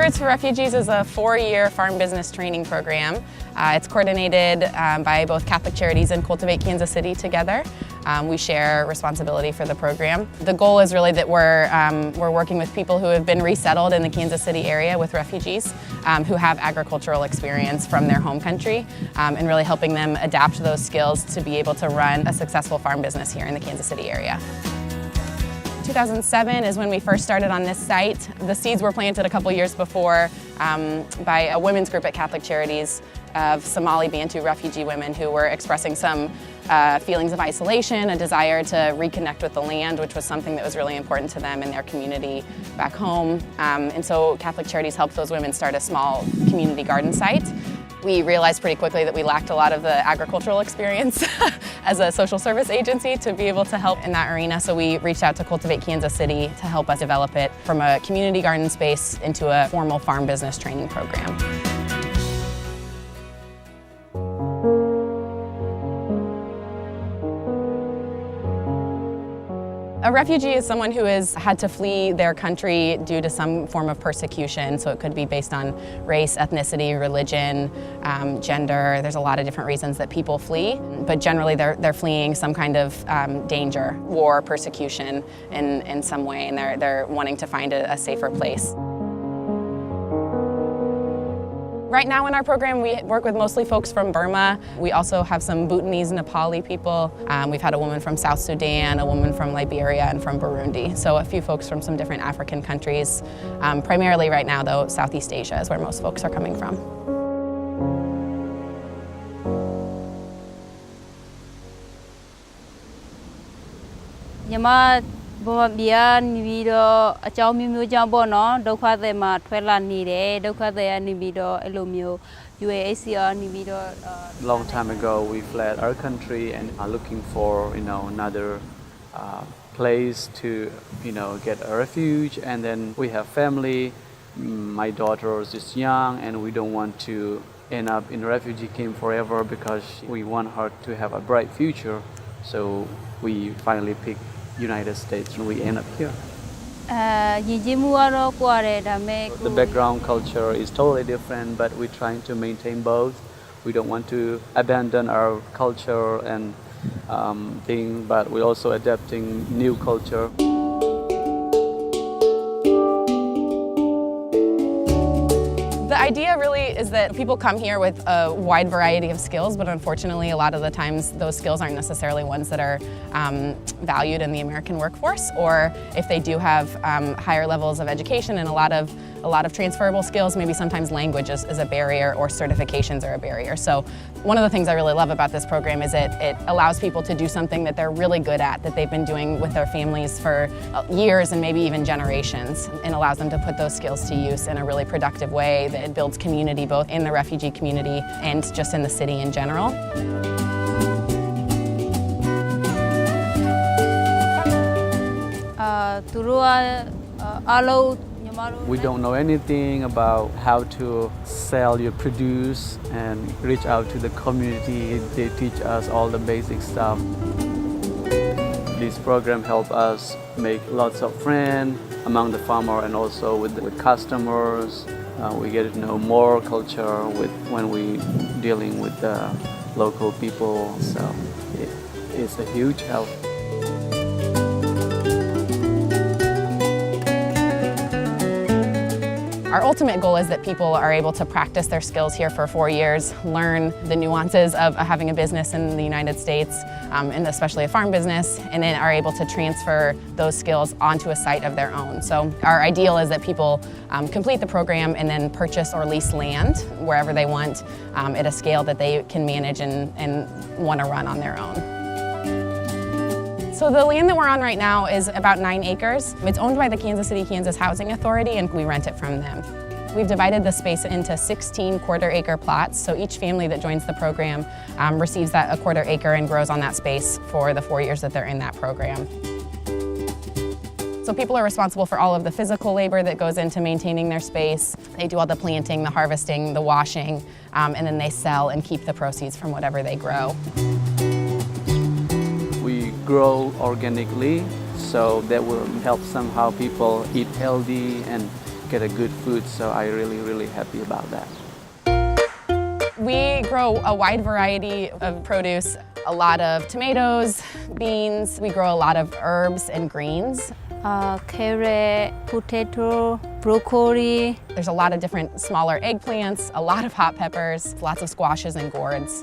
Roots for Refugees is a 4-year farm business training program. It's coordinated by both Catholic Charities and Cultivate Kansas City together. We share responsibility for the program. The goal is really that we're working with people who have been resettled in the Kansas City area with refugees who have agricultural experience from their home country and really helping them adapt those skills to be able to run a successful farm business here in the Kansas City area. 2007 is when we first started on this site. The seeds were planted a couple years before by a women's group at Catholic Charities of Somali Bantu refugee women who were expressing some feelings of isolation, a desire to reconnect with the land, which was something that was really important to them and their community back home. And so Catholic Charities helped those women start a small community garden site. We realized pretty quickly that we lacked a lot of the agricultural experience as a social service agency to be able to help in that arena, so we reached out to Cultivate Kansas City to help us develop it from a community garden space into a formal farm business training program. A refugee is someone who has had to flee their country due to some form of persecution, so it could be based on race, ethnicity, religion, gender. There's a lot of different reasons that people flee, but generally they're fleeing some kind of danger, war, persecution in some way, and they're wanting to find a safer place. Right now in our program, we work with mostly folks from Burma. We also have some Bhutanese, Nepali people. We've had a woman from South Sudan, a woman from Liberia, and from Burundi. So a few folks from some different African countries. Primarily right now, though, Southeast Asia is where most folks are coming from. Long time ago, we fled our country and are looking for, another place to, get a refuge. And then we have family. My daughter is just young, and we don't want to end up in a refugee camp forever because we want her to have a bright future. So we finally picked United States and we end up here. The background culture is totally different, but we're trying to maintain both. We don't want to abandon our culture and thing, but we're also adapting new culture. The idea really is that people come here with a wide variety of skills, but unfortunately a lot of the times those skills aren't necessarily ones that are valued in the American workforce, or if they do have higher levels of education and a lot of transferable skills, maybe sometimes language is a barrier or certifications are a barrier. So one of the things I really love about this program is it allows people to do something that they're really good at, that they've been doing with their families for years and maybe even generations, and allows them to put those skills to use in a really productive way that builds community both in the refugee community and just in the city in general. We don't know anything about how to sell your produce and reach out to the community. They teach us all the basic stuff. This program helps us make lots of friends among the farmer and also with customers. We get to know more culture when we dealing with the local people, so it's a huge help. Our ultimate goal is that people are able to practice their skills here for 4 years, learn the nuances of having a business in the United States, and especially a farm business, and then are able to transfer those skills onto a site of their own. So our ideal is that people complete the program and then purchase or lease land wherever they want at a scale that they can manage and want to run on their own. So the land that we're on right now is about 9 acres. It's owned by the Kansas City, Kansas Housing Authority, and we rent it from them. We've divided the space into 16 quarter-acre plots, so each family that joins the program receives that a quarter acre and grows on that space for the 4 years that they're in that program. So people are responsible for all of the physical labor that goes into maintaining their space. They do all the planting, the harvesting, the washing, and then they sell and keep the proceeds from whatever they grow. We grow organically, so that will help somehow people eat healthy and get a good food. So I really happy about that. We grow a wide variety of produce, a lot of tomatoes, beans. We grow a lot of herbs and greens. Carrot, potato, broccoli. There's a lot of different smaller eggplants, a lot of hot peppers, lots of squashes and gourds.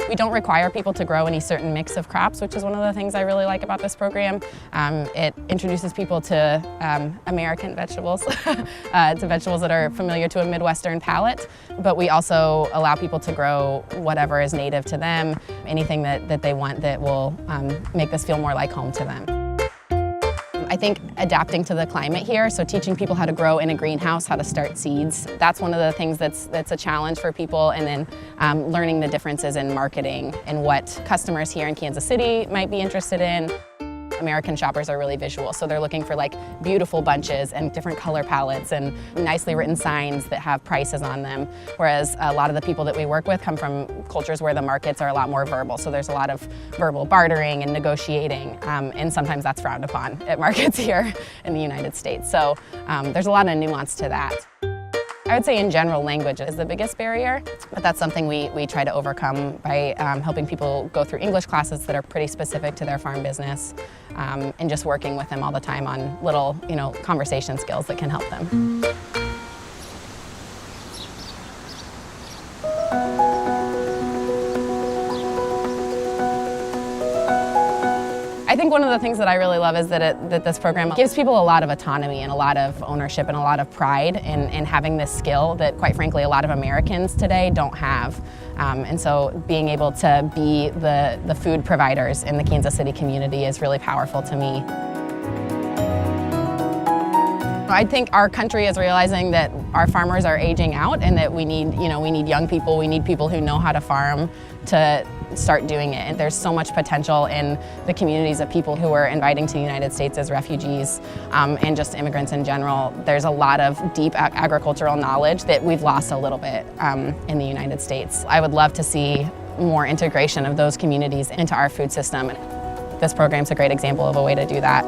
We don't require people to grow any certain mix of crops, which is one of the things I really like about this program. It introduces people to American vegetables, to vegetables that are familiar to a Midwestern palate, but we also allow people to grow whatever is native to them, anything that they want that will make this feel more like home to them. I think adapting to the climate here, so teaching people how to grow in a greenhouse, how to start seeds, that's one of the things that's a challenge for people, and then learning the differences in marketing and what customers here in Kansas City might be interested in. American shoppers are really visual, so they're looking for like beautiful bunches and different color palettes and nicely written signs that have prices on them, whereas a lot of the people that we work with come from cultures where the markets are a lot more verbal, so there's a lot of verbal bartering and negotiating, and sometimes that's frowned upon at markets here in the United States. So there's a lot of nuance to that. I would say in general language is the biggest barrier, but that's something we try to overcome by helping people go through English classes that are pretty specific to their farm business, and just working with them all the time on little, conversation skills that can help them. I think one of the things that I really love is that this program gives people a lot of autonomy and a lot of ownership and a lot of pride in having this skill that, quite frankly, a lot of Americans today don't have. And so being able to be the food providers in the Kansas City community is really powerful to me. I think our country is realizing that our farmers are aging out and that we need young people, we need people who know how to farm to start doing it. And there's so much potential in the communities of people who we're inviting to the United States as refugees, and just immigrants in general. There's a lot of deep agricultural knowledge that we've lost a little bit in the United States. I would love to see more integration of those communities into our food system. This program's a great example of a way to do that.